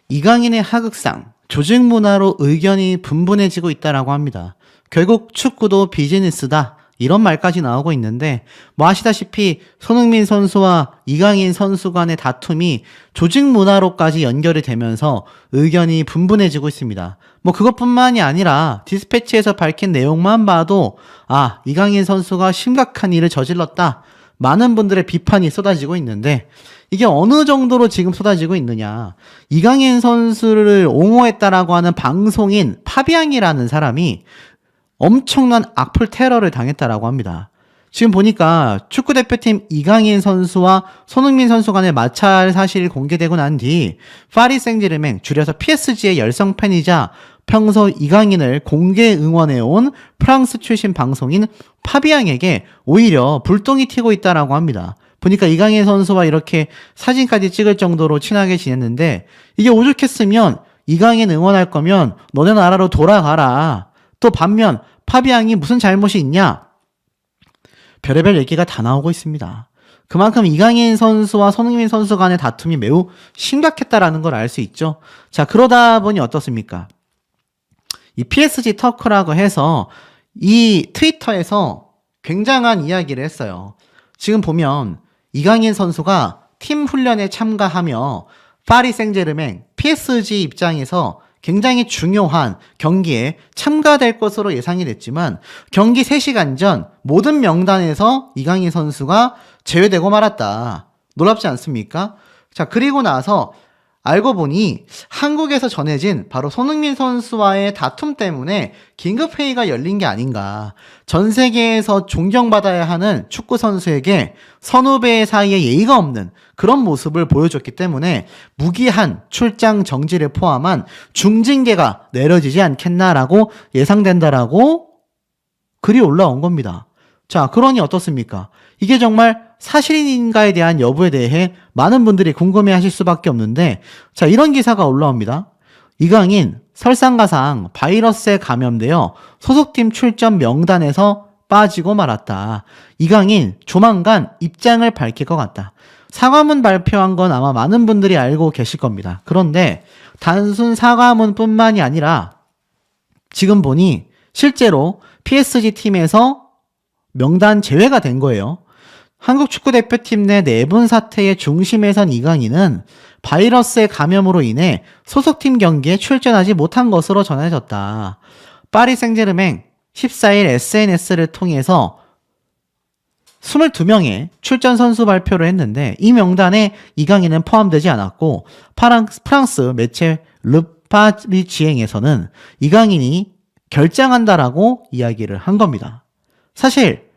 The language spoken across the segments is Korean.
이강인의 하극상, 조직 문화로 의견이 분분해지고 있다라고 합니다. 결국 축구도 비즈니스다. 이런 말까지 나오고 있는데 아시다시피 손흥민 선수와 이강인 선수 간의 다툼이 조직 문화로까지 연결이 되면서 의견이 분분해지고 있습니다. 그것뿐만이 아니라 디스패치에서 밝힌 내용만 봐도 이강인 선수가 심각한 일을 저질렀다. 많은 분들의 비판이 쏟아지고 있는데 이게 어느 정도로 지금 쏟아지고 있느냐. 이강인 선수를 옹호했다라고 하는 방송인 파비앙이라는 사람이 엄청난 악플 테러를 당했다라고 합니다. 지금 보니까 축구대표팀 이강인 선수와 손흥민 선수 간의 마찰 사실이 공개되고 난 뒤 파리 생제르맹, 줄여서 PSG의 열성 팬이자 평소 이강인을 공개 응원해온 프랑스 출신 방송인 파비앙에게 오히려 불똥이 튀고 있다라고 합니다. 보니까 이강인 선수와 이렇게 사진까지 찍을 정도로 친하게 지냈는데 이게 오죽했으면 이강인 응원할 거면 너네 나라로 돌아가라. 또 반면 파비앙이 무슨 잘못이 있냐? 별의별 얘기가 다 나오고 있습니다. 그만큼 이강인 선수와 손흥민 선수 간의 다툼이 매우 심각했다라는 걸 알 수 있죠. 자, 그러다 보니 어떻습니까? 이 PSG 터크라고 해서 이 트위터에서 굉장한 이야기를 했어요. 지금 보면 이강인 선수가 팀 훈련에 참가하며 파리 생제르맹, PSG 입장에서 굉장히 중요한 경기에 참가될 것으로 예상이 됐지만 경기 3시간 전 모든 명단에서 이강인 선수가 제외되고 말았다. 놀랍지 않습니까? 자, 그리고 나서 알고 보니 한국에서 전해진 바로 손흥민 선수와의 다툼 때문에 긴급회의가 열린 게 아닌가. 전 세계에서 존경받아야 하는 축구 선수에게 선후배 사이에 예의가 없는 그런 모습을 보여줬기 때문에 무기한 출장 정지를 포함한 중징계가 내려지지 않겠나라고 예상된다라고 글이 올라온 겁니다. 자, 그러니 어떻습니까? 이게 정말 사실인가에 대한 여부에 대해 많은 분들이 궁금해하실 수밖에 없는데, 자, 이런 기사가 올라옵니다. 이강인 설상가상 바이러스에 감염되어 소속팀 출전 명단에서 빠지고 말았다. 이강인 조만간 입장을 밝힐 것 같다. 사과문 발표한 건 아마 많은 분들이 알고 계실 겁니다. 그런데 단순 사과문뿐만이 아니라 지금 보니 실제로 PSG 팀에서 명단 제외가 된 거예요. 한국 축구대표팀 내 내분 사태의 중심에 선 이강인은 바이러스의 감염으로 인해 소속팀 경기에 출전하지 못한 것으로 전해졌다. 파리 생제르맹 14일 SNS를 통해서 22명의 출전 선수 발표를 했는데 이 명단에 이강인은 포함되지 않았고 프랑스 매체 르파리지eng에서는 이강인이 결장한다라고 이야기를 한 겁니다. 사실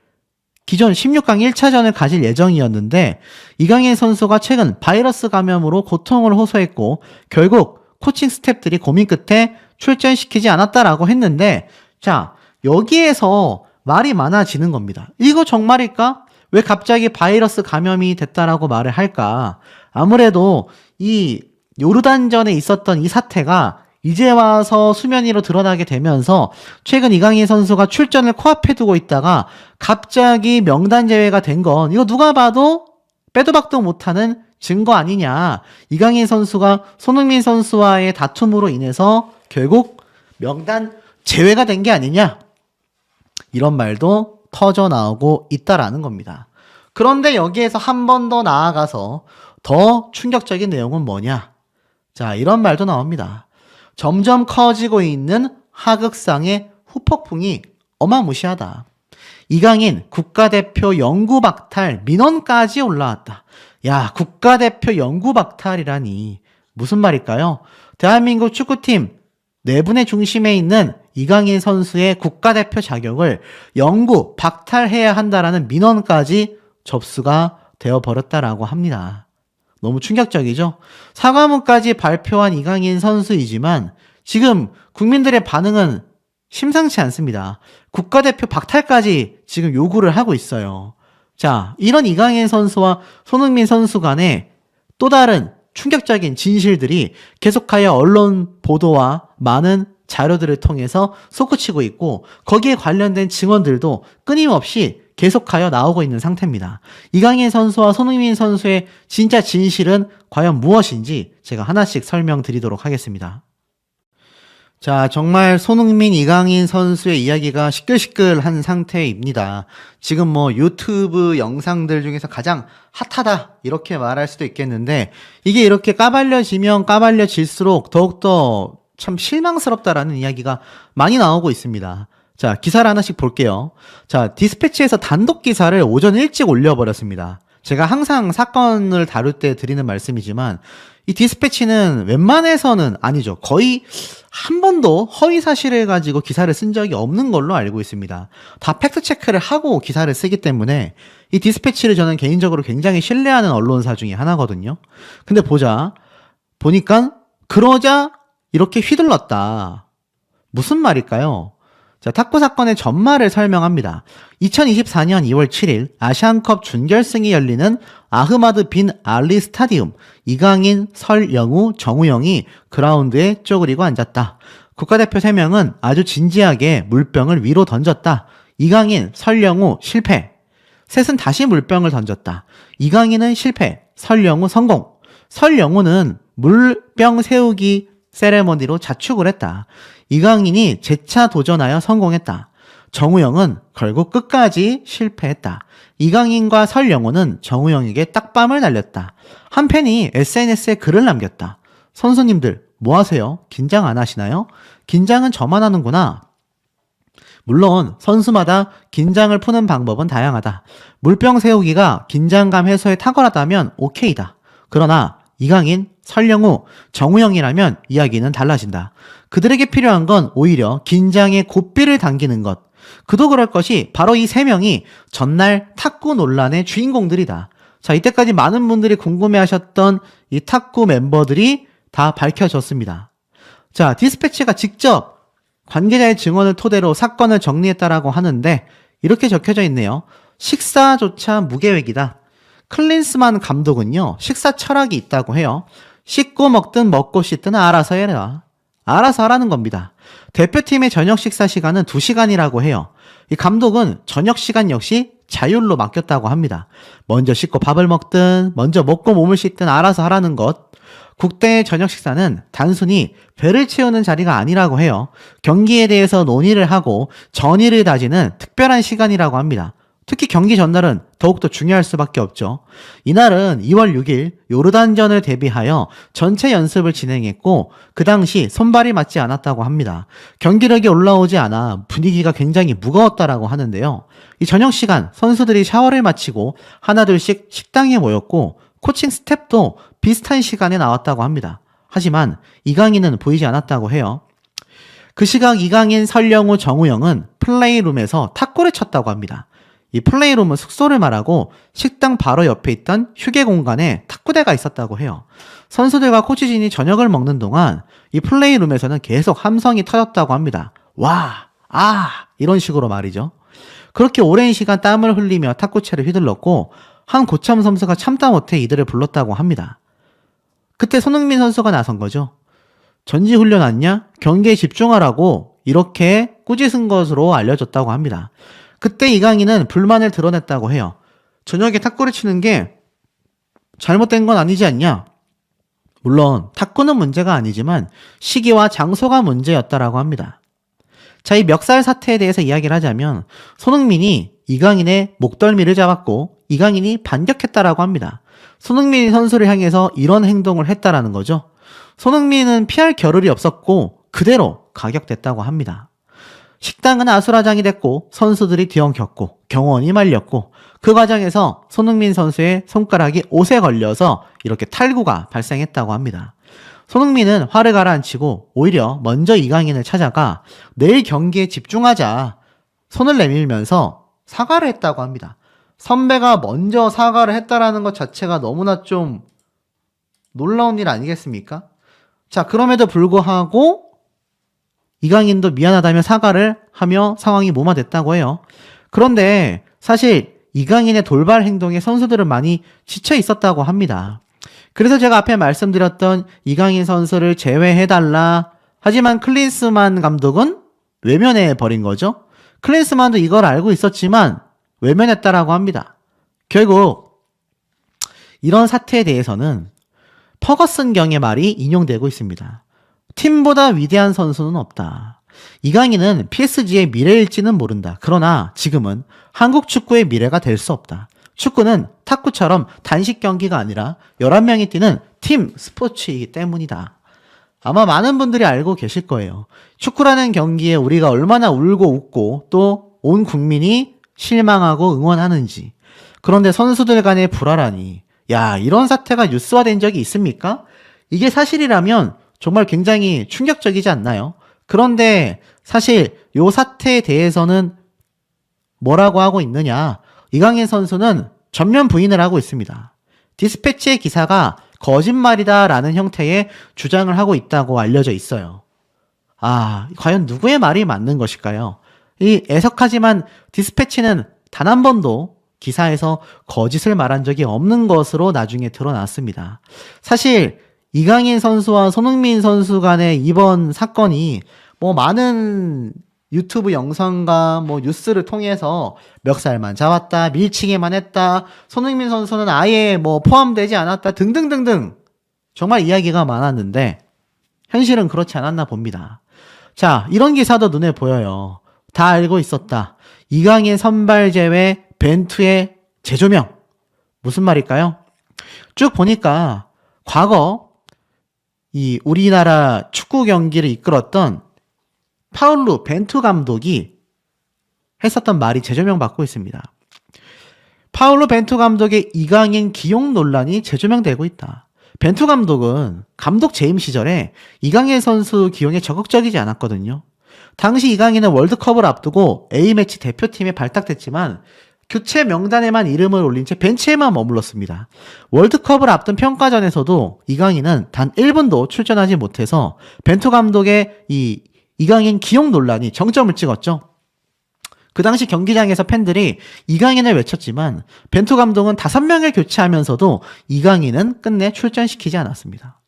기존 16강 1차전을 가질 예정이었는데 이강인 선수가 최근 바이러스 감염으로 고통을 호소했고 결국 코칭 스태프들이 고민 끝에 출전시키지 않았다라고 했는데 자, 여기에서 말이 많아지는 겁니다. 이거 정말일까? 왜 갑자기 바이러스 감염이 됐다라고 말을 할까? 아무래도 이 요르단전에 있었던 이 사태가 이제 와서 수면 위로 드러나게 되면서 최근 이강인 선수가 출전을 코앞에 두고 있다가 갑자기 명단 제외가 된 건 이거 누가 봐도 빼도 박도 못하는 증거 아니냐. 이강인 선수가 손흥민 선수와의 다툼으로 인해서 결국 명단 제외가 된 게 아니냐. 이런 말도 터져 나오고 있다라는 겁니다. 그런데 여기에서 한 번 더 나아가서 더 충격적인 내용은 뭐냐. 자, 이런 말도 나옵니다. 점점 커지고 있는 하극상의 후폭풍이 어마무시하다. 이강인 국가대표 영구 박탈 민원까지 올라왔다. 야, 국가대표 영구 박탈이라니 무슨 말일까요? 대한민국 축구팀 내분의 중심에 있는 이강인 선수의 국가대표 자격을 영구 박탈해야 한다라는 민원까지 접수가 되어버렸다라고 합니다. 너무 충격적이죠? 사과문까지 발표한 이강인 선수이지만 지금 국민들의 반응은 심상치 않습니다. 국가대표 박탈까지 지금 요구를 하고 있어요. 자, 이런 이강인 선수와 손흥민 선수 간에 또 다른 충격적인 진실들이 계속하여 언론 보도와 많은 자료들을 통해서 솟구치고 있고 거기에 관련된 증언들도 끊임없이 계속하여 나오고 있는 상태입니다. 이강인 선수와 손흥민 선수의 진짜 진실은 과연 무엇인지 제가 하나씩 설명드리도록 하겠습니다. 자, 정말 손흥민, 이강인 선수의 이야기가 시끌시끌한 상태입니다. 지금 뭐 유튜브 영상들 중에서 가장 핫하다 이렇게 말할 수도 있겠는데, 이게 이렇게 까발려지면 까발려질수록 더욱더 참 실망스럽다라는 이야기가 많이 나오고 있습니다. 자, 기사를 하나씩 볼게요. 자, 디스패치에서 단독 기사를 오전 일찍 올려버렸습니다. 제가 항상 사건을 다룰 때 드리는 말씀이지만, 이 디스패치는 웬만해서는 아니죠. 거의 한 번도 허위 사실을 가지고 기사를 쓴 적이 없는 걸로 알고 있습니다. 다 팩트 체크를 하고 기사를 쓰기 때문에 이 디스패치를 저는 개인적으로 굉장히 신뢰하는 언론사 중에 하나거든요. 근데 보니까 그러자 이렇게 휘둘렀다. 무슨 말일까요? 자, 탁구 사건의 전말을 설명합니다. 2024년 2월 7일 아시안컵 준결승이 열리는 아흐마드 빈 알리 스타디움. 이강인, 설영우, 정우영이 그라운드에 쪼그리고 앉았다. 국가대표 3명은 아주 진지하게 물병을 위로 던졌다. 이강인, 설영우 실패. 셋은 다시 물병을 던졌다. 이강인은 실패, 설영우 성공. 설영우는 물병 세우기 세레머니로 자축을 했다. 이강인이 재차 도전하여 성공했다. 정우영은 결국 끝까지 실패했다. 이강인과 설영우는 정우영에게 딱밤을 날렸다. 한 팬이 SNS에 글을 남겼다. 선수님들 뭐 하세요? 긴장 안 하시나요? 긴장은 저만 하는구나. 물론 선수마다 긴장을 푸는 방법은 다양하다. 물병 세우기가 긴장감 해소에 탁월하다면 오케이다. 그러나 이강인, 설영우, 정우영이라면 이야기는 달라진다. 그들에게 필요한 건 오히려 긴장의 고삐를 당기는 것. 그도 그럴 것이 바로 이 3명이 전날 탁구 논란의 주인공들이다. 자, 이때까지 많은 분들이 궁금해하셨던 이 탁구 멤버들이 다 밝혀졌습니다. 자, 디스패치가 직접 관계자의 증언을 토대로 사건을 정리했다라고 하는데 이렇게 적혀져 있네요. 식사조차 무계획이다. 클린스만 감독은요, 식사 철학이 있다고 해요. 씻고 먹든 먹고 씻든 알아서 해라. 알아서 하라는 겁니다. 대표팀의 저녁 식사 시간은 2시간이라고 해요. 이 감독은 저녁 시간 역시 자율로 맡겼다고 합니다. 먼저 씻고 밥을 먹든 먼저 먹고 몸을 씻든 알아서 하라는 것. 국대의 저녁 식사는 단순히 배를 채우는 자리가 아니라고 해요. 경기에 대해서 논의를 하고 전의를 다지는 특별한 시간이라고 합니다. 특히 경기 전날은 더욱더 중요할 수밖에 없죠. 이날은 2월 6일 요르단전을 대비하여 전체 연습을 진행했고 그 당시 손발이 맞지 않았다고 합니다. 경기력이 올라오지 않아 분위기가 굉장히 무거웠다라고 하는데요. 이 저녁 시간 선수들이 샤워를 마치고 하나둘씩 식당에 모였고 코칭 스텝도 비슷한 시간에 나왔다고 합니다. 하지만 이강인은 보이지 않았다고 해요. 그 시각 이강인, 설영우, 정우영은 플레이룸에서 탁구를 쳤다고 합니다. 이 플레이룸은 숙소를 말하고 식당 바로 옆에 있던 휴게 공간에 탁구대가 있었다고 해요. 선수들과 코치진이 저녁을 먹는 동안 이 플레이룸에서는 계속 함성이 터졌다고 합니다. 와, 아, 이런 식으로 말이죠. 그렇게 오랜 시간 땀을 흘리며 탁구채를 휘둘렀고 한 고참 선수가 참다 못해 이들을 불렀다고 합니다. 그때 손흥민 선수가 나선 거죠. 전지훈련 왔냐? 경기에 집중하라고 이렇게 꾸짖은 것으로 알려졌다고 합니다. 그때 이강인은 불만을 드러냈다고 해요. 저녁에 탁구를 치는 게 잘못된 건 아니지 않냐? 물론 탁구는 문제가 아니지만 시기와 장소가 문제였다라고 합니다. 자, 이 멱살 사태에 대해서 이야기를 하자면 손흥민이 이강인의 목덜미를 잡았고 이강인이 반격했다라고 합니다. 손흥민 선수를 향해서 이런 행동을 했다라는 거죠. 손흥민은 피할 겨를이 없었고 그대로 가격됐다고 합니다. 식당은 아수라장이 됐고 선수들이 뒤엉켰고 경원이 말렸고 그 과정에서 손흥민 선수의 손가락이 옷에 걸려서 이렇게 탈구가 발생했다고 합니다. 손흥민은 화를 가라앉히고 오히려 먼저 이강인을 찾아가 내일 경기에 집중하자 손을 내밀면서 사과를 했다고 합니다. 선배가 먼저 사과를 했다라는 것 자체가 너무나 좀 놀라운 일 아니겠습니까? 자, 그럼에도 불구하고 이강인도 미안하다며 사과를 하며 상황이 무마됐다고 해요. 그런데 사실 이강인의 돌발 행동에 선수들은 많이 지쳐 있었다고 합니다. 그래서 제가 앞에 말씀드렸던 이강인 선수를 제외해달라. 하지만 클린스만 감독은 외면해 버린 거죠. 클린스만도 이걸 알고 있었지만 외면했다라고 합니다. 결국 이런 사태에 대해서는 퍼거슨 경의 말이 인용되고 있습니다. 팀보다 위대한 선수는 없다. 이강인은 PSG의 미래일지는 모른다. 그러나 지금은 한국 축구의 미래가 될 수 없다. 축구는 탁구처럼 단식 경기가 아니라 11명이 뛰는 팀 스포츠이기 때문이다. 아마 많은 분들이 알고 계실 거예요. 축구라는 경기에 우리가 얼마나 울고 웃고 또 온 국민이 실망하고 응원하는지. 그런데 선수들 간의 불화라니. 야, 이런 사태가 뉴스화된 적이 있습니까? 이게 사실이라면 정말 굉장히 충격적이지 않나요? 그런데 사실 요 사태에 대해서는 뭐라고 하고 있느냐? 이강인 선수는 전면 부인을 하고 있습니다. 디스패치의 기사가 거짓말이다라는 형태의 주장을 하고 있다고 알려져 있어요. 과연 누구의 말이 맞는 것일까요? 이 애석하지만 디스패치는 단 한 번도 기사에서 거짓을 말한 적이 없는 것으로 나중에 드러났습니다. 사실 이강인 선수와 손흥민 선수 간의 이번 사건이 많은 유튜브 영상과 뉴스를 통해서 멱살만 잡았다, 밀치기만 했다, 손흥민 선수는 아예 포함되지 않았다 등등등등 정말 이야기가 많았는데 현실은 그렇지 않았나 봅니다. 자, 이런 기사도 눈에 보여요. 다 알고 있었다. 이강인 선발 제외 벤투의 재조명. 무슨 말일까요? 쭉 보니까 과거 이 우리나라 축구 경기를 이끌었던 파울루 벤투 감독이 했었던 말이 재조명 받고 있습니다. 파울루 벤투 감독의 이강인 기용 논란이 재조명되고 있다. 벤투 감독은 감독 재임 시절에 이강인 선수 기용에 적극적이지 않았거든요. 당시 이강인은 월드컵을 앞두고 A매치 대표팀에 발탁됐지만 교체 명단에만 이름을 올린 채 벤치에만 머물렀습니다. 월드컵을 앞둔 평가전에서도 이강인은 단 1분도 출전하지 못해서 벤투 감독의 이강인 기용 논란이 정점을 찍었죠. 그 당시 경기장에서 팬들이 이강인을 외쳤지만 벤투 감독은 5명을 교체하면서도 이강인은 끝내 출전시키지 않았습니다.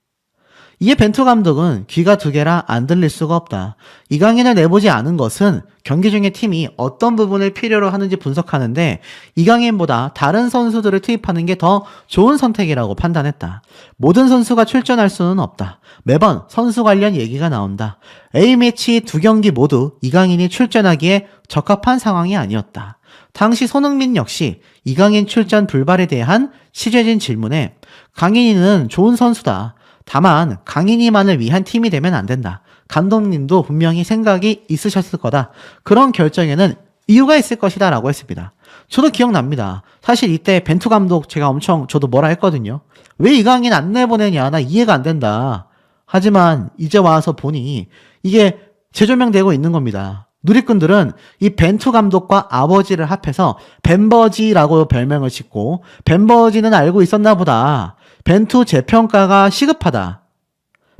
이에 벤투 감독은 귀가 2개라 안 들릴 수가 없다. 이강인을 내보지 않은 것은 경기 중에 팀이 어떤 부분을 필요로 하는지 분석하는데 이강인보다 다른 선수들을 투입하는 게 더 좋은 선택이라고 판단했다. 모든 선수가 출전할 수는 없다. 매번 선수 관련 얘기가 나온다. A매치 2경기 모두 이강인이 출전하기에 적합한 상황이 아니었다. 당시 손흥민 역시 이강인 출전 불발에 대한 취재진 질문에 강인이는 좋은 선수다. 다만 강인이만을 위한 팀이 되면 안 된다. 감독님도 분명히 생각이 있으셨을 거다. 그런 결정에는 이유가 있을 것이다 라고 했습니다. 저도 기억납니다. 사실 이때 벤투 감독 제가 저도 뭐라 했거든요. 왜 이강인 안 내보내냐? 나 이해가 안 된다. 하지만 이제 와서 보니 이게 재조명되고 있는 겁니다. 누리꾼들은 이 벤투 감독과 아버지를 합해서 벤버지라고 별명을 짓고 벤버지는 알고 있었나 보다. 벤투 재평가가 시급하다.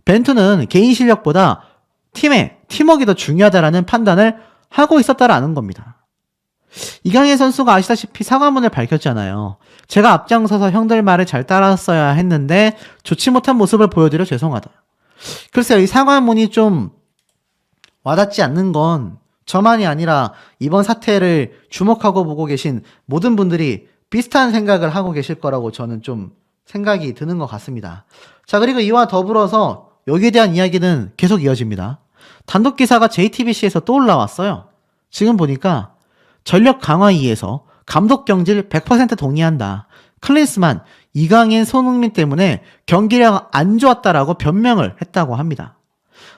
벤투는 개인 실력보다 팀워크가 더 중요하다라는 판단을 하고 있었다라는 겁니다. 이강인 선수가 아시다시피 사과문을 밝혔잖아요. 제가 앞장서서 형들 말을 잘 따랐어야 했는데 좋지 못한 모습을 보여드려 죄송하다. 글쎄요, 이 사과문이 좀 와닿지 않는 건 저만이 아니라 이번 사태를 주목하고 보고 계신 모든 분들이 비슷한 생각을 하고 계실 거라고 저는 좀 생각이 드는 것 같습니다. 자, 그리고 이와 더불어서 여기에 대한 이야기는 계속 이어집니다. 단독 기사가 JTBC에서 또 올라왔어요. 지금 보니까 전력 강화위에서 감독 경질 100% 동의한다. 클린스만, 이강인, 손흥민 때문에 경기력 안 좋았다라고 변명을 했다고 합니다.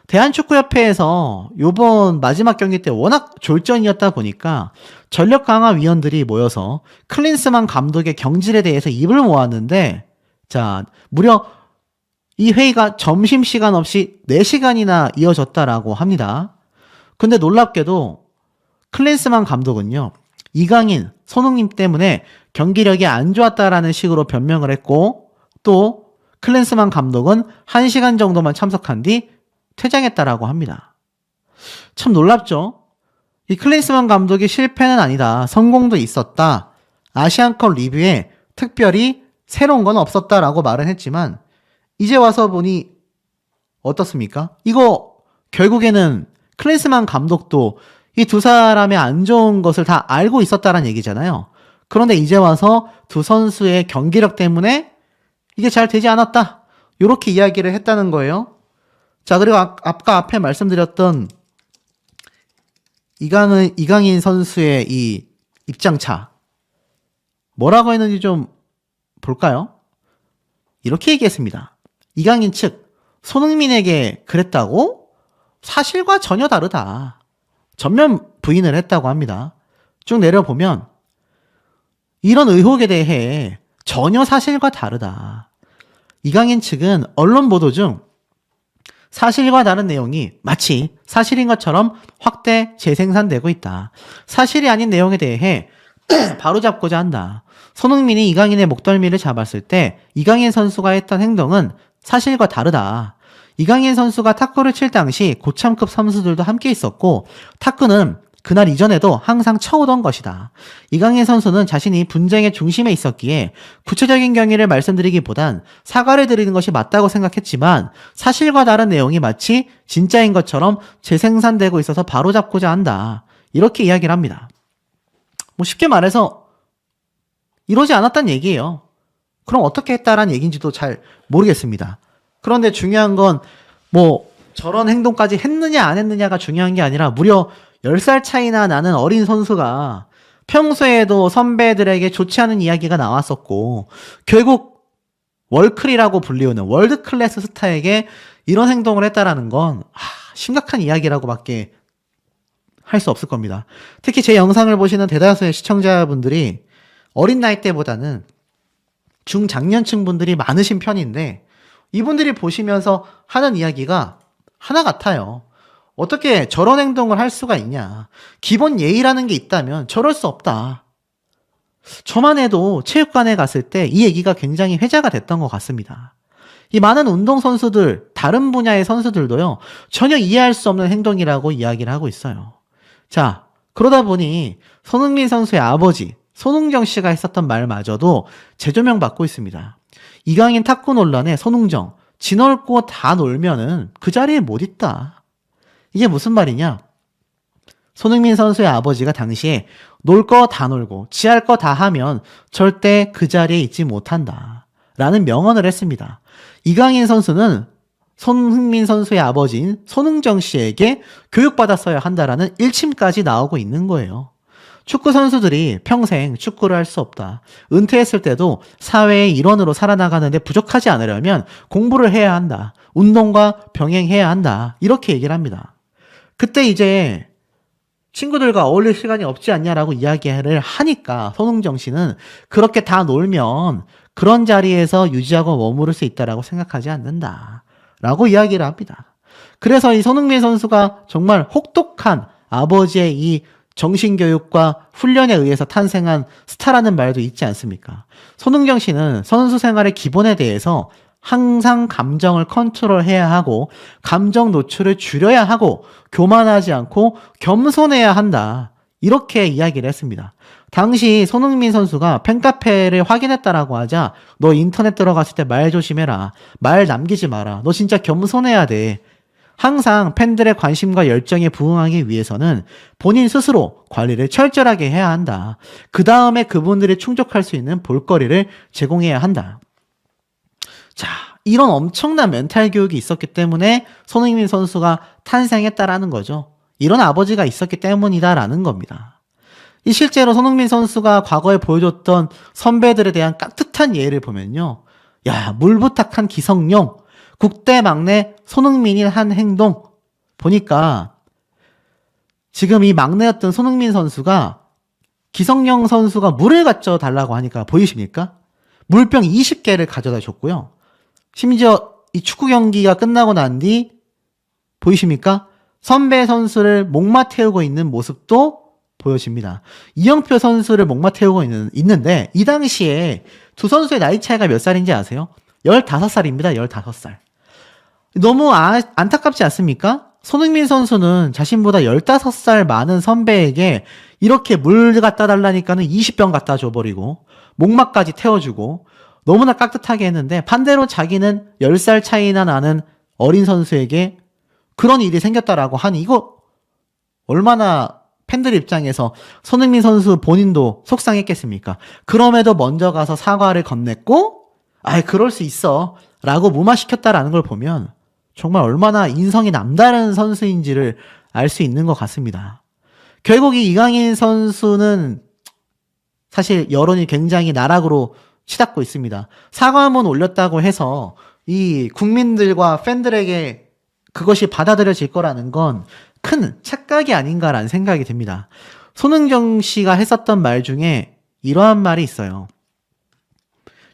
대한축구협회에서 요번 마지막 경기 때 워낙 졸전이었다 보니까 전력 강화 위원들이 모여서 클린스만 감독의 경질에 대해서 입을 모았는데 자, 무려 이 회의가 점심시간 없이 4시간이나 이어졌다라고 합니다. 근데 놀랍게도 클린스만 감독은요, 이강인, 손흥민 때문에 경기력이 안 좋았다라는 식으로 변명을 했고, 또 클린스만 감독은 1시간 정도만 참석한 뒤 퇴장했다라고 합니다. 참 놀랍죠? 이 클린스만 감독의 실패는 아니다. 성공도 있었다. 아시안컵 리뷰에 특별히 새로운 건 없었다라고 말은 했지만 이제 와서 보니 어떻습니까? 이거 결국에는 클린스만 감독도 이 두 사람의 안 좋은 것을 다 알고 있었다는 얘기잖아요. 그런데 이제 와서 두 선수의 경기력 때문에 이게 잘 되지 않았다. 이렇게 이야기를 했다는 거예요. 자, 그리고 아까 앞에 말씀드렸던 이강인 선수의 이 입장차. 뭐라고 했는지 좀 볼까요? 이렇게 얘기했습니다. 이강인 측, 손흥민에게 그랬다고? 사실과 전혀 다르다. 전면 부인을 했다고 합니다. 쭉 내려보면 이런 의혹에 대해 전혀 사실과 다르다. 이강인 측은 언론 보도 중 사실과 다른 내용이 마치 사실인 것처럼 확대 재생산되고 있다. 사실이 아닌 내용에 대해 바로잡고자 한다. 손흥민이 이강인의 목덜미를 잡았을 때 이강인 선수가 했던 행동은 사실과 다르다. 이강인 선수가 탁구를 칠 당시 고참급 선수들도 함께 있었고 탁구는 그날 이전에도 항상 쳐오던 것이다. 이강인 선수는 자신이 분쟁의 중심에 있었기에 구체적인 경위를 말씀드리기보단 사과를 드리는 것이 맞다고 생각했지만 사실과 다른 내용이 마치 진짜인 것처럼 재생산되고 있어서 바로잡고자 한다. 이렇게 이야기를 합니다. 뭐 쉽게 말해서 이러지 않았단 얘기예요. 그럼 어떻게 했다라는 얘기인지도 잘 모르겠습니다. 그런데 중요한 건 뭐 저런 행동까지 했느냐 안 했느냐가 중요한 게 아니라 무려 10살 차이나 나는 어린 선수가 평소에도 선배들에게 좋지 않은 이야기가 나왔었고 결국 월클이라고 불리우는 월드 클래스 스타에게 이런 행동을 했다라는 건 심각한 이야기라고밖에 할 수 없을 겁니다. 특히 제 영상을 보시는 대다수의 시청자분들이 어린 나이 때보다는 중장년층 분들이 많으신 편인데 이분들이 보시면서 하는 이야기가 하나 같아요. 어떻게 저런 행동을 할 수가 있냐. 기본 예의라는 게 있다면 저럴 수 없다. 저만 해도 체육관에 갔을 때 이 얘기가 굉장히 회자가 됐던 것 같습니다. 이 많은 운동선수들, 다른 분야의 선수들도요, 전혀 이해할 수 없는 행동이라고 이야기를 하고 있어요. 자, 그러다 보니 손흥민 선수의 아버지, 손흥정 씨가 했었던 말마저도 재조명 받고 있습니다. 이강인 탁구 논란에 손흥정, 지넓고 다 놀면은 그 자리에 못 있다. 이게 무슨 말이냐? 손흥민 선수의 아버지가 당시에 놀 거 다 놀고 지할 거 다 하면 절대 그 자리에 있지 못한다. 라는 명언을 했습니다. 이강인 선수는 손흥민 선수의 아버지인 손흥정 씨에게 교육받았어야 한다라는 일침까지 나오고 있는 거예요. 축구 선수들이 평생 축구를 할 수 없다. 은퇴했을 때도 사회의 일원으로 살아나가는데 부족하지 않으려면 공부를 해야 한다. 운동과 병행해야 한다. 이렇게 얘기를 합니다. 그때 이제 친구들과 어울릴 시간이 없지 않냐라고 이야기를 하니까 손흥정 씨는 그렇게 다 놀면 그런 자리에서 유지하고 머무를 수 있다라고 생각하지 않는다. 라고 이야기를 합니다. 그래서 이 손흥민 선수가 정말 혹독한 아버지의 이 정신교육과 훈련에 의해서 탄생한 스타라는 말도 있지 않습니까? 손흥정 씨는 선수 생활의 기본에 대해서 항상 감정을 컨트롤해야 하고 감정 노출을 줄여야 하고 교만하지 않고 겸손해야 한다. 이렇게 이야기를 했습니다. 당시 손흥민 선수가 팬카페를 확인했다라고 하자 너 인터넷 들어갔을 때 말 조심해라. 말 남기지 마라. 너 진짜 겸손해야 돼. 항상 팬들의 관심과 열정에 부응하기 위해서는 본인 스스로 관리를 철저하게 해야 한다. 그 다음에 그분들이 충족할 수 있는 볼거리를 제공해야 한다. 자, 이런 엄청난 멘탈 교육이 있었기 때문에 손흥민 선수가 탄생했다라는 거죠. 이런 아버지가 있었기 때문이다라는 겁니다. 이 실제로 손흥민 선수가 과거에 보여줬던 선배들에 대한 깍듯한 예를 보면요. 야, 물부탁한 기성용, 국대 막내 손흥민이 한 행동 보니까 지금 이 막내였던 손흥민 선수가 기성용 선수가 물을 가져 달라고 하니까 보이십니까? 물병 20개를 가져다 줬고요. 심지어 이 축구 경기가 끝나고 난 뒤 보이십니까? 선배 선수를 목마 태우고 있는 모습도 보여집니다. 이영표 선수를 목마 태우고 있는데 이 당시에 두 선수의 나이 차이가 몇 살인지 아세요? 15살입니다. 15살. 너무 안타깝지 않습니까? 손흥민 선수는 자신보다 15살 많은 선배에게 이렇게 물 갖다 달라니까는 20병 갖다 줘버리고 목마까지 태워주고 너무나 깍듯하게 했는데 반대로 자기는 10살 차이나 나는 어린 선수에게 그런 일이 생겼다라고 하니 이거 얼마나 팬들 입장에서 손흥민 선수 본인도 속상했겠습니까? 그럼에도 먼저 가서 사과를 건넸고, 아이, 그럴 수 있어. 라고 무마시켰다라는 걸 보면 정말 얼마나 인성이 남다른 선수인지를 알 수 있는 것 같습니다. 결국 이 이강인 선수는 사실 여론이 굉장히 나락으로 치닫고 있습니다. 사과문 올렸다고 해서 이 국민들과 팬들에게 그것이 받아들여질 거라는 건 큰 착각이 아닌가라는 생각이 듭니다. 손흥정 씨가 했었던 말 중에 이러한 말이 있어요.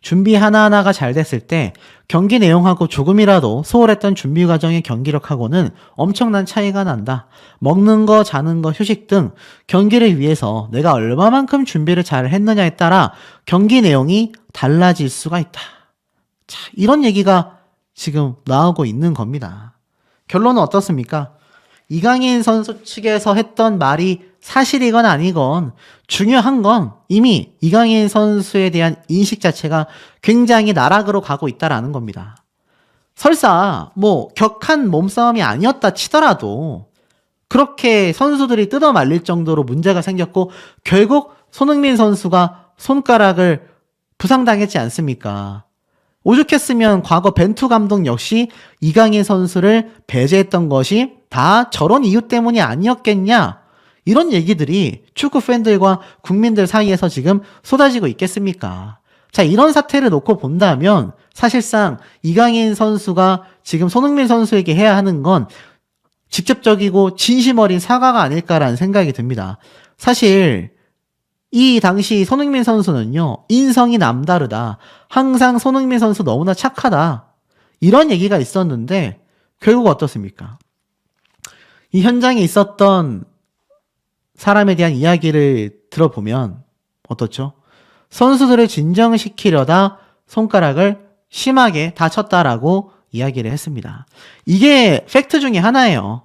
준비 하나하나가 잘 됐을 때 경기 내용하고 조금이라도 소홀했던 준비 과정의 경기력하고는 엄청난 차이가 난다. 먹는 거, 자는 거, 휴식 등 경기를 위해서 내가 얼마만큼 준비를 잘 했느냐에 따라 경기 내용이 달라질 수가 있다. 자, 이런 얘기가 지금 나오고 있는 겁니다. 결론은 어떻습니까? 이강인 선수 측에서 했던 말이 사실이건 아니건 중요한 건 이미 이강인 선수에 대한 인식 자체가 굉장히 나락으로 가고 있다라는 겁니다. 설사 뭐 격한 몸싸움이 아니었다 치더라도 그렇게 선수들이 뜯어 말릴 정도로 문제가 생겼고 결국 손흥민 선수가 손가락을 부상당했지 않습니까? 오죽했으면 과거 벤투 감독 역시 이강인 선수를 배제했던 것이 다 저런 이유 때문이 아니었겠냐? 이런 얘기들이 축구 팬들과 국민들 사이에서 지금 쏟아지고 있겠습니까? 자, 이런 사태를 놓고 본다면 사실상 이강인 선수가 지금 손흥민 선수에게 해야 하는 건 직접적이고 진심 어린 사과가 아닐까라는 생각이 듭니다. 사실 이 당시 손흥민 선수는요, 인성이 남다르다. 항상 손흥민 선수 너무나 착하다. 이런 얘기가 있었는데 결국 어떻습니까? 이 현장에 있었던 사람에 대한 이야기를 들어보면 어떻죠? 선수들을 진정시키려다 손가락을 심하게 다쳤다라고 이야기를 했습니다. 이게 팩트 중에 하나예요.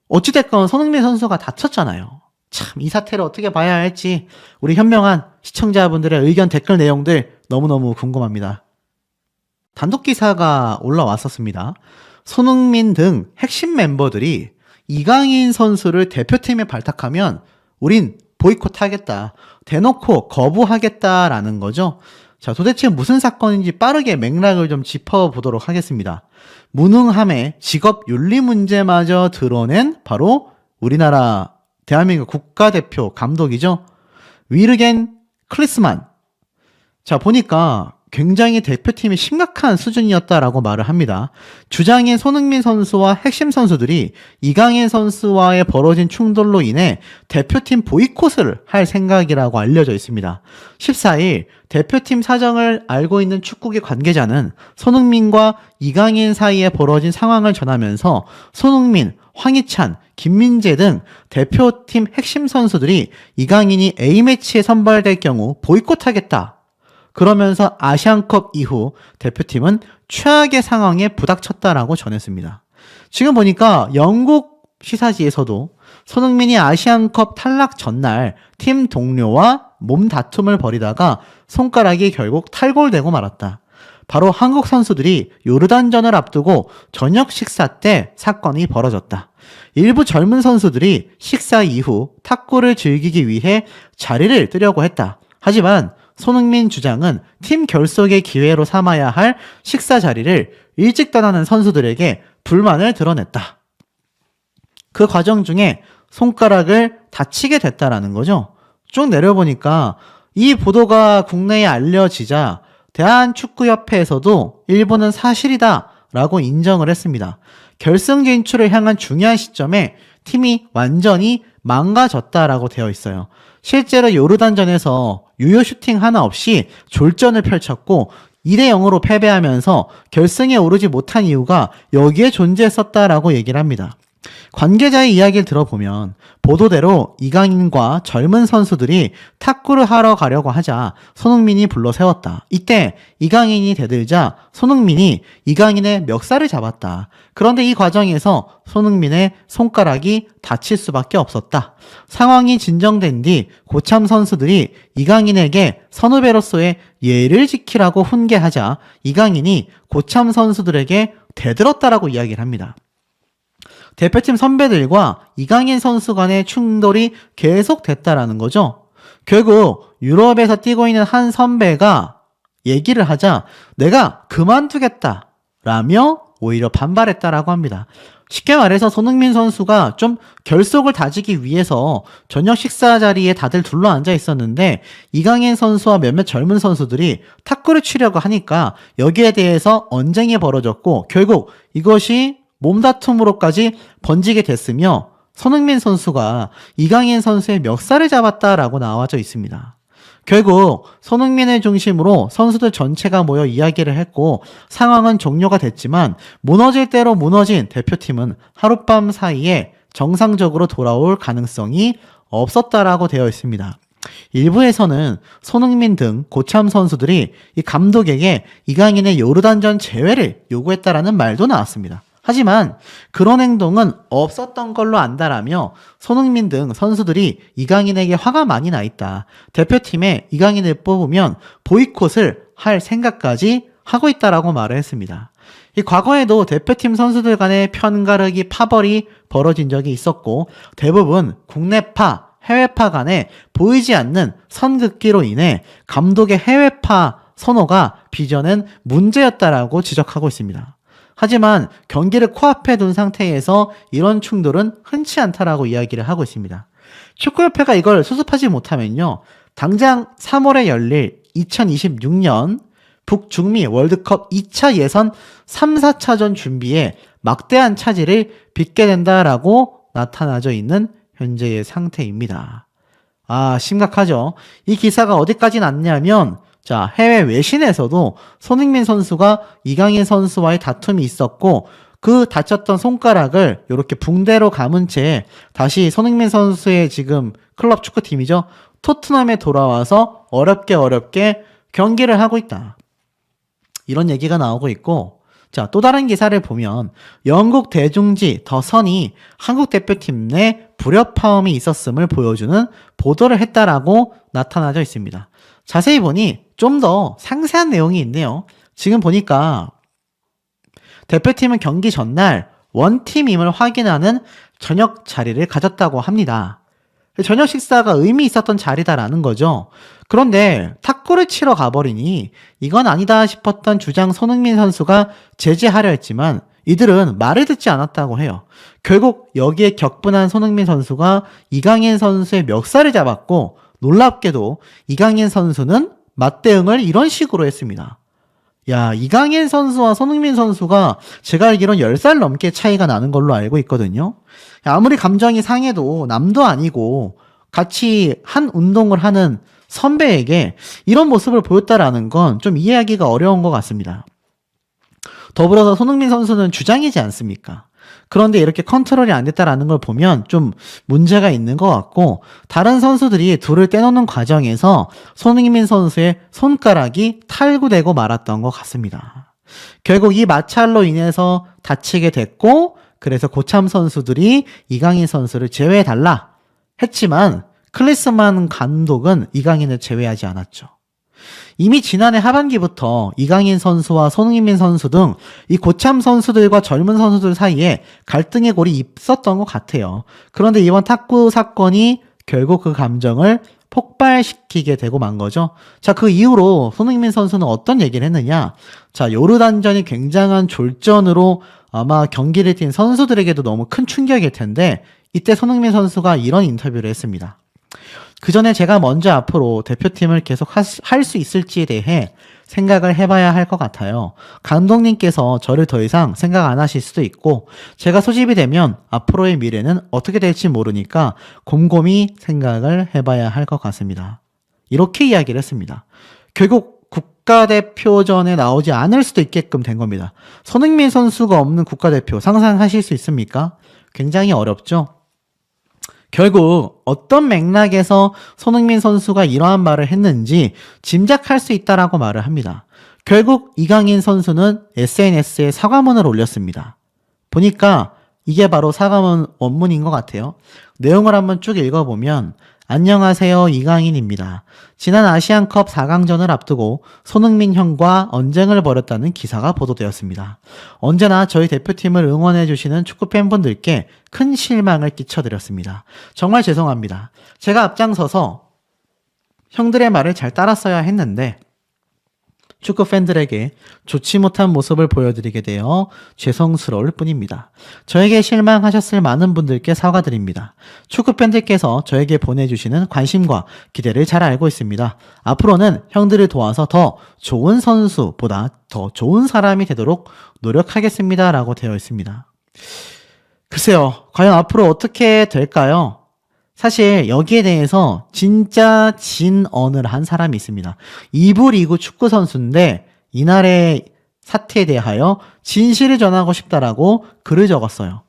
어찌됐건 손흥민 선수가 다쳤잖아요. 참, 이 사태를 어떻게 봐야 할지 우리 현명한 시청자분들의 의견 댓글 내용들 너무너무 궁금합니다. 단독 기사가 올라왔었습니다. 손흥민 등 핵심 멤버들이 이강인 선수를 대표팀에 발탁하면 우린 보이콧하겠다. 대놓고 거부하겠다라는 거죠. 자, 도대체 무슨 사건인지 빠르게 맥락을 좀 짚어보도록 하겠습니다. 무능함에 직업 윤리 문제마저 드러낸 바로 우리나라 대한민국 국가대표 감독이죠. 위르겐 클리스만. 자, 보니까 굉장히 대표팀이 심각한 수준이었다라고 말을 합니다. 주장인 손흥민 선수와 핵심 선수들이 이강인 선수와의 벌어진 충돌로 인해 대표팀 보이콧을 할 생각이라고 알려져 있습니다. 14일 대표팀 사정을 알고 있는 축구계 관계자는 손흥민과 이강인 사이에 벌어진 상황을 전하면서 손흥민, 황희찬, 김민재 등 대표팀 핵심 선수들이 이강인이 A매치에 선발될 경우 보이콧하겠다. 그러면서 아시안컵 이후 대표팀은 최악의 상황에 부닥쳤다라고 전했습니다. 지금 보니까 영국 시사지에서도 손흥민이 아시안컵 탈락 전날 팀 동료와 몸다툼을 벌이다가 손가락이 결국 탈골되고 말았다. 바로 한국 선수들이 요르단전을 앞두고 저녁 식사 때 사건이 벌어졌다. 일부 젊은 선수들이 식사 이후 탁구를 즐기기 위해 자리를 뜨려고 했다. 하지만 손흥민 주장은 팀 결속의 기회로 삼아야 할 식사 자리를 일찍 떠나는 선수들에게 불만을 드러냈다. 그 과정 중에 손가락을 다치게 됐다라는 거죠. 쭉 내려보니까 이 보도가 국내에 알려지자 대한축구협회에서도 일본은 사실이다 라고 인정을 했습니다. 결승 진출을 향한 중요한 시점에 팀이 완전히 망가졌다라고 되어 있어요. 실제로 요르단전에서 유효 슈팅 하나 없이 졸전을 펼쳤고 2대0으로 패배하면서 결승에 오르지 못한 이유가 여기에 존재했었다라고 얘기를 합니다. 관계자의 이야기를 들어보면 보도대로 이강인과 젊은 선수들이 탁구를 하러 가려고 하자 손흥민이 불러 세웠다. 이때 이강인이 대들자 손흥민이 이강인의 멱살을 잡았다. 그런데 이 과정에서 손흥민의 손가락이 다칠 수밖에 없었다. 상황이 진정된 뒤 고참 선수들이 이강인에게 선후배로서의 예를 지키라고 훈계하자 이강인이 고참 선수들에게 대들었다라고 이야기를 합니다. 대표팀 선배들과 이강인 선수 간의 충돌이 계속됐다라는 거죠. 결국 유럽에서 뛰고 있는 한 선배가 얘기를 하자 내가 그만두겠다 라며 오히려 반발했다라고 합니다. 쉽게 말해서 손흥민 선수가 좀 결속을 다지기 위해서 저녁 식사 자리에 다들 둘러앉아 있었는데 이강인 선수와 몇몇 젊은 선수들이 탁구를 치려고 하니까 여기에 대해서 언쟁이 벌어졌고 결국 이것이 몸다툼으로까지 번지게 됐으며 손흥민 선수가 이강인 선수의 멱살을 잡았다라고 나와져 있습니다. 결국 손흥민을 중심으로 선수들 전체가 모여 이야기를 했고 상황은 종료가 됐지만 무너질 대로 무너진 대표팀은 하룻밤 사이에 정상적으로 돌아올 가능성이 없었다라고 되어 있습니다. 일부에서는 손흥민 등 고참 선수들이 이 감독에게 이강인의 요르단전 제외를 요구했다라는 말도 나왔습니다. 하지만 그런 행동은 없었던 걸로 안다라며 손흥민 등 선수들이 이강인에게 화가 많이 나 있다. 대표팀에 이강인을 뽑으면 보이콧을 할 생각까지 하고 있다라고 말을 했습니다. 이 과거에도 대표팀 선수들 간의 편가르기 파벌이 벌어진 적이 있었고 대부분 국내파, 해외파 간에 보이지 않는 선긋기로 인해 감독의 해외파 선호가 빚어낸 문제였다라고 지적하고 있습니다. 하지만 경기를 코앞에 둔 상태에서 이런 충돌은 흔치 않다라고 이야기를 하고 있습니다. 축구협회가 이걸 수습하지 못하면요. 당장 3월에 열릴 2026년 북중미 월드컵 2차 예선 3, 4차전 준비에 막대한 차질을 빚게 된다라고 나타나져 있는 현재의 상태입니다. 심각하죠. 이 기사가 어디까지 났냐면 해외 외신에서도 손흥민 선수가 이강인 선수와의 다툼이 있었고 그 다쳤던 손가락을 이렇게 붕대로 감은 채 다시 손흥민 선수의 지금 클럽 축구팀이죠. 토트넘에 돌아와서 어렵게 경기를 하고 있다. 이런 얘기가 나오고 있고 또 다른 기사를 보면 영국 대중지 더 선이 한국 대표팀 내 불협화음이 있었음을 보여주는 보도를 했다라고 나타나져 있습니다. 자세히 보니 좀 더 상세한 내용이 있네요. 지금 보니까 대표팀은 경기 전날 원팀임을 확인하는 저녁 자리를 가졌다고 합니다. 저녁 식사가 의미 있었던 자리다라는 거죠. 그런데 탁구를 치러 가버리니 이건 아니다 싶었던 주장 손흥민 선수가 제지하려 했지만 이들은 말을 듣지 않았다고 해요. 결국 여기에 격분한 손흥민 선수가 이강인 선수의 멱살을 잡았고 놀랍게도 이강인 선수는 맞대응을 이런 식으로 했습니다. 이강인 선수와 손흥민 선수가 제가 알기론 10살 넘게 차이가 나는 걸로 알고 있거든요. 아무리 감정이 상해도 남도 아니고 같이 한 운동을 하는 선배에게 이런 모습을 보였다라는 건 좀 이해하기가 어려운 것 같습니다. 더불어서 손흥민 선수는 주장이지 않습니까? 그런데 이렇게 컨트롤이 안 됐다라는 걸 보면 좀 문제가 있는 것 같고 다른 선수들이 둘을 떼놓는 과정에서 손흥민 선수의 손가락이 탈구되고 말았던 것 같습니다. 결국 이 마찰로 인해서 다치게 됐고 그래서 고참 선수들이 이강인 선수를 제외해달라 했지만 클리스만 감독은 이강인을 제외하지 않았죠. 이미 지난해 하반기부터 이강인 선수와 손흥민 선수 등 이 고참 선수들과 젊은 선수들 사이에 갈등의 골이 있었던 것 같아요. 그런데 이번 탁구 사건이 결국 그 감정을 폭발시키게 되고 만 거죠. 그 이후로 손흥민 선수는 어떤 얘기를 했느냐. 요르단전이 굉장한 졸전으로 아마 경기를 뛴 선수들에게도 너무 큰 충격일 텐데 이때 손흥민 선수가 이런 인터뷰를 했습니다. 그 전에 제가 먼저 앞으로 대표팀을 계속 할 수 있을지에 대해 생각을 해봐야 할 것 같아요. 감독님께서 저를 더 이상 생각 안 하실 수도 있고 제가 소집이 되면 앞으로의 미래는 어떻게 될지 모르니까 곰곰이 생각을 해봐야 할 것 같습니다. 이렇게 이야기를 했습니다. 결국 국가대표전에 나오지 않을 수도 있게끔 된 겁니다. 손흥민 선수가 없는 국가대표 상상하실 수 있습니까? 굉장히 어렵죠? 결국 어떤 맥락에서 손흥민 선수가 이러한 말을 했는지 짐작할 수 있다라고 말을 합니다. 결국 이강인 선수는 SNS에 사과문을 올렸습니다. 보니까 이게 바로 사과문 원문인 것 같아요. 내용을 한번 쭉 읽어보면 안녕하세요, 이강인입니다. 지난 아시안컵 4강전을 앞두고 손흥민 형과 언쟁을 벌였다는 기사가 보도되었습니다. 언제나 저희 대표팀을 응원해주시는 축구 팬분들께 큰 실망을 끼쳐드렸습니다. 정말 죄송합니다. 제가 앞장서서 형들의 말을 잘 따랐어야 했는데 축구 팬들에게 좋지 못한 모습을 보여드리게 되어 죄송스러울 뿐입니다. 저에게 실망하셨을 많은 분들께 사과드립니다. 축구 팬들께서 저에게 보내주시는 관심과 기대를 잘 알고 있습니다. 앞으로는 형들을 도와서 더 좋은 선수보다 더 좋은 사람이 되도록 노력하겠습니다. 라고 되어 있습니다. 글쎄요, 과연 앞으로 어떻게 될까요? 사실 여기에 대해서 진짜 진언을 한 사람이 있습니다. 2부 리그 축구 선수인데 이날의 사태에 대하여 진실을 전하고 싶다라고 글을 적었어요.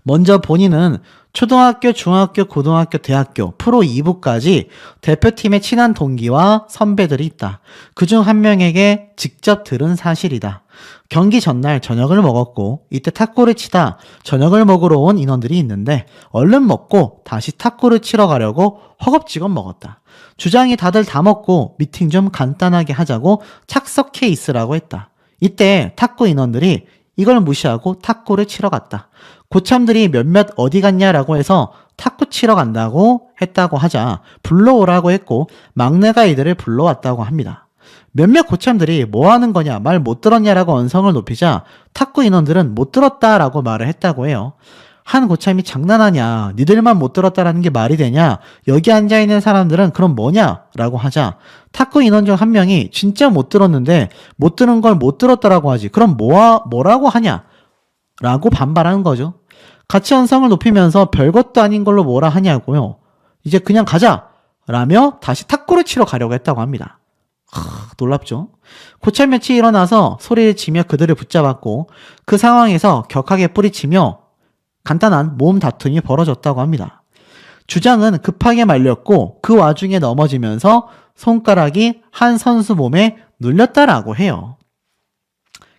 먼저 본인은 초등학교, 중학교, 고등학교, 대학교, 프로 2부까지 대표팀의 친한 동기와 선배들이 있다. 그중 한 명에게 직접 들은 사실이다. 경기 전날 저녁을 먹었고 이때 탁구를 치다 저녁을 먹으러 온 인원들이 있는데 얼른 먹고 다시 탁구를 치러 가려고 허겁지겁 먹었다. 주장이 다들 다 먹고 미팅 좀 간단하게 하자고 착석해 있으라고 했다. 이때 탁구 인원들이 이걸 무시하고 탁구를 치러 갔다. 고참들이 몇몇 어디 갔냐라고 해서 탁구 치러 간다고 했다고 하자 불러오라고 했고 막내가 이들을 불러왔다고 합니다. 몇몇 고참들이 뭐 하는 거냐, 말 못 들었냐라고 언성을 높이자 탁구 인원들은 못 들었다라고 말을 했다고 해요. 한 고참이 장난하냐, 니들만 못 들었다라는 게 말이 되냐, 여기 앉아있는 사람들은 그럼 뭐냐 라고 하자 탁구 인원 중 한 명이 진짜 못 들었는데 못 들은 걸 못 들었다라고 하지 그럼 뭐라고 하냐 라고 반발하는 거죠. 같이 언성을 높이면서 별것도 아닌 걸로 뭐라 하냐고요. 이제 그냥 가자 라며 다시 탁구를 치러 가려고 했다고 합니다. 놀랍죠? 고참 몇이 일어나서 소리를 치며 그들을 붙잡았고 그 상황에서 격하게 뿌리치며 간단한 몸 다툼이 벌어졌다고 합니다. 주장은 급하게 말렸고 그 와중에 넘어지면서 손가락이 한 선수 몸에 눌렸다라고 해요.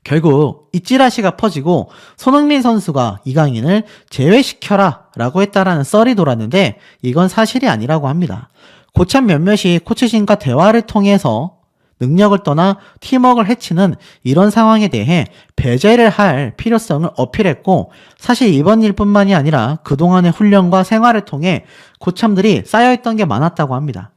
결국 이 찌라시가 퍼지고 손흥민 선수가 이강인을 제외시켜라 라고 했다라는 썰이 돌았는데 이건 사실이 아니라고 합니다. 고참 몇몇이 코치진과 대화를 통해서 능력을 떠나 팀워크를 해치는 이런 상황에 대해 배제를 할 필요성을 어필했고 사실 이번 일뿐만이 아니라 그동안의 훈련과 생활을 통해 고참들이 쌓여있던 게 많았다고 합니다.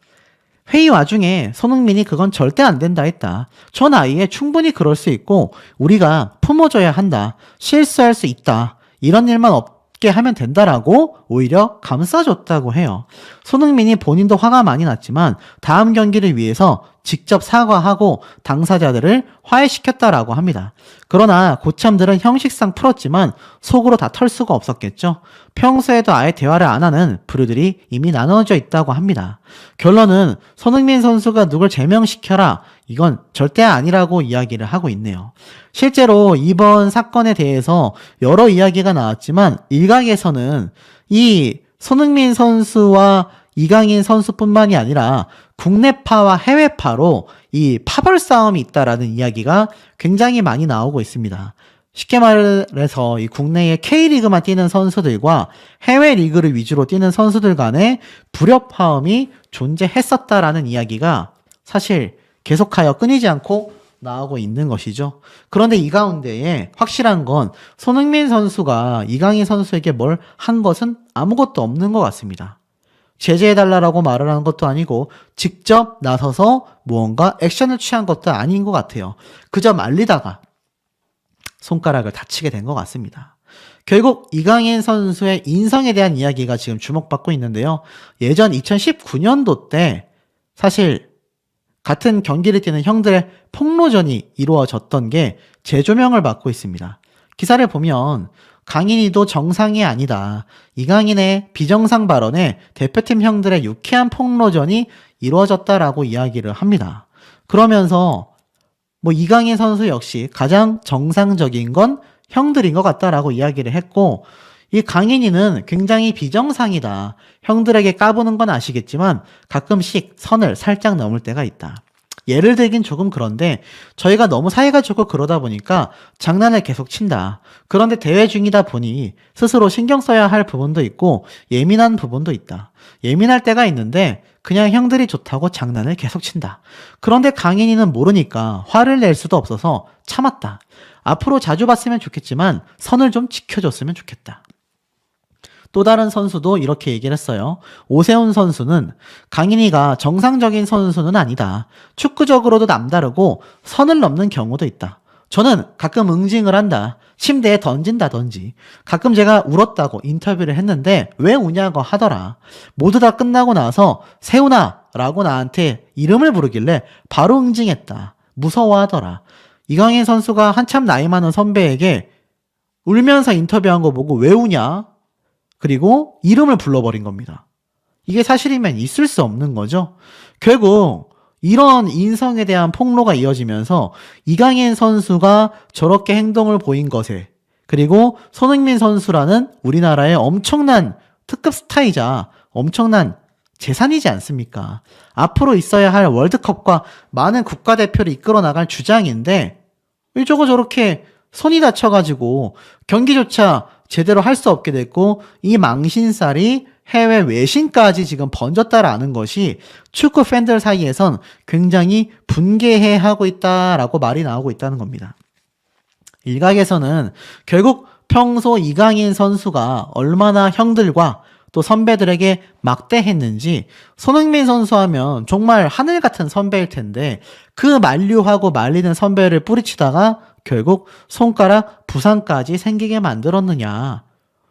회의 와중에 손흥민이 그건 절대 안 된다 했다. 저 나이에 충분히 그럴 수 있고 우리가 품어줘야 한다. 실수할 수 있다. 이런 일만 없게 하면 된다라고 오히려 감싸줬다고 해요. 손흥민이 본인도 화가 많이 났지만 다음 경기를 위해서 직접 사과하고 당사자들을 화해시켰다라고 합니다. 그러나 고참들은 형식상 풀었지만 속으로 다 털 수가 없었겠죠. 평소에도 아예 대화를 안 하는 부류들이 이미 나눠져 있다고 합니다. 결론은 손흥민 선수가 누굴 제명시켜라 이건 절대 아니라고 이야기를 하고 있네요. 실제로 이번 사건에 대해서 여러 이야기가 나왔지만 일각에서는 이 손흥민 선수와 이강인 선수뿐만이 아니라 국내파와 해외파로 이 파벌 싸움이 있다라는 이야기가 굉장히 많이 나오고 있습니다. 쉽게 말해서 이 국내의 K리그만 뛰는 선수들과 해외 리그를 위주로 뛰는 선수들 간의 불협화음이 존재했었다라는 이야기가 사실 계속하여 끊이지 않고 나오고 있는 것이죠. 그런데 이 가운데에 확실한 건 손흥민 선수가 이강인 선수에게 뭘 한 것은 아무것도 없는 것 같습니다. 제재해달라고 말을 하는 것도 아니고 직접 나서서 무언가 액션을 취한 것도 아닌 것 같아요. 그저 말리다가 손가락을 다치게 된 것 같습니다. 결국 이강인 선수의 인성에 대한 이야기가 지금 주목받고 있는데요. 예전 2019년도 때 사실 같은 경기를 뛰는 형들의 폭로전이 이루어졌던 게 재조명을 받고 있습니다. 기사를 보면 강인이도 정상이 아니다. 이강인의 비정상 발언에 대표팀 형들의 유쾌한 폭로전이 이루어졌다라고 이야기를 합니다. 그러면서 이강인 선수 역시 가장 정상적인 건 형들인 것 같다라고 이야기를 했고 이 강인이는 굉장히 비정상이다. 형들에게 까부는 건 아시겠지만 가끔씩 선을 살짝 넘을 때가 있다. 예를 들긴 조금 그런데 저희가 너무 사이가 좋고 그러다 보니까 장난을 계속 친다. 그런데 대회 중이다 보니 스스로 신경 써야 할 부분도 있고 예민한 부분도 있다. 예민할 때가 있는데 그냥 형들이 좋다고 장난을 계속 친다. 그런데 강인이는 모르니까 화를 낼 수도 없어서 참았다. 앞으로 자주 봤으면 좋겠지만 선을 좀 지켜줬으면 좋겠다. 또 다른 선수도 이렇게 얘기를 했어요. 오세훈 선수는 강인이가 정상적인 선수는 아니다. 축구적으로도 남다르고 선을 넘는 경우도 있다. 저는 가끔 응징을 한다. 침대에 던진다든지. 가끔 제가 울었다고 인터뷰를 했는데 왜 우냐고 하더라. 모두 다 끝나고 나서 세훈아 라고 나한테 이름을 부르길래 바로 응징했다. 무서워하더라. 이강인 선수가 한참 나이 많은 선배에게 울면서 인터뷰한 거 보고 왜 우냐? 그리고 이름을 불러버린 겁니다. 이게 사실이면 있을 수 없는 거죠. 결국 이런 인성에 대한 폭로가 이어지면서 이강인 선수가 저렇게 행동을 보인 것에 그리고 손흥민 선수라는 우리나라의 엄청난 특급 스타이자 엄청난 재산이지 않습니까? 앞으로 있어야 할 월드컵과 많은 국가대표를 이끌어 나갈 주장인데 왜 저렇게 손이 다쳐가지고 경기조차 제대로 할 수 없게 됐고 이 망신살이 해외 외신까지 지금 번졌다라는 것이 축구 팬들 사이에선 굉장히 분개해하고 있다라고 말이 나오고 있다는 겁니다. 일각에서는 결국 평소 이강인 선수가 얼마나 형들과 또 선배들에게 막대했는지 손흥민 선수 하면 정말 하늘 같은 선배일 텐데 그 만류하고 말리는 선배를 뿌리치다가 결국 손가락 부상까지 생기게 만들었느냐.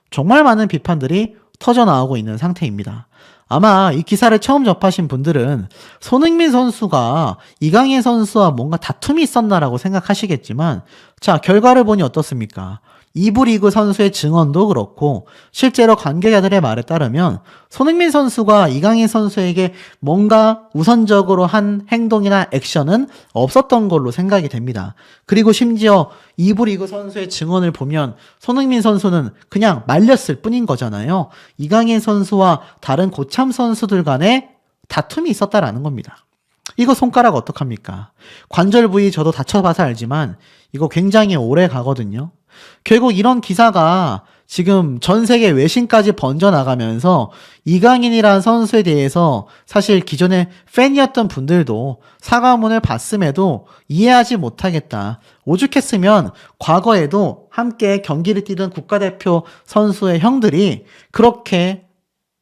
정말 많은 비판들이 터져나오고 있는 상태입니다. 아마 이 기사를 처음 접하신 분들은 손흥민 선수가 이강인 선수와 뭔가 다툼이 있었나라고 생각하시겠지만 자, 결과를 보니 어떻습니까? 2부 리그 선수의 증언도 그렇고 실제로 관계자들의 말에 따르면 손흥민 선수가 이강인 선수에게 뭔가 우선적으로 한 행동이나 액션은 없었던 걸로 생각이 됩니다. 그리고 심지어 2부 리그 선수의 증언을 보면 손흥민 선수는 그냥 말렸을 뿐인 거잖아요. 이강인 선수와 다른 고참 선수들 간에 다툼이 있었다라는 겁니다. 이거 손가락 어떡합니까? 관절 부위 저도 다쳐봐서 알지만 이거 굉장히 오래 가거든요. 결국 이런 기사가 지금 전 세계 외신까지 번져나가면서 이강인이라는 선수에 대해서 사실 기존에 팬이었던 분들도 사과문을 봤음에도 이해하지 못하겠다. 오죽했으면 과거에도 함께 경기를 뛰던 국가대표 선수의 형들이 그렇게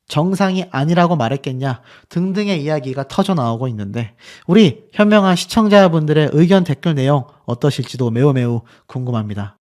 정상이 아니라고 말했겠냐 등등의 이야기가 터져 나오고 있는데 우리 현명한 시청자분들의 의견 댓글 내용 어떠실지도 매우 궁금합니다.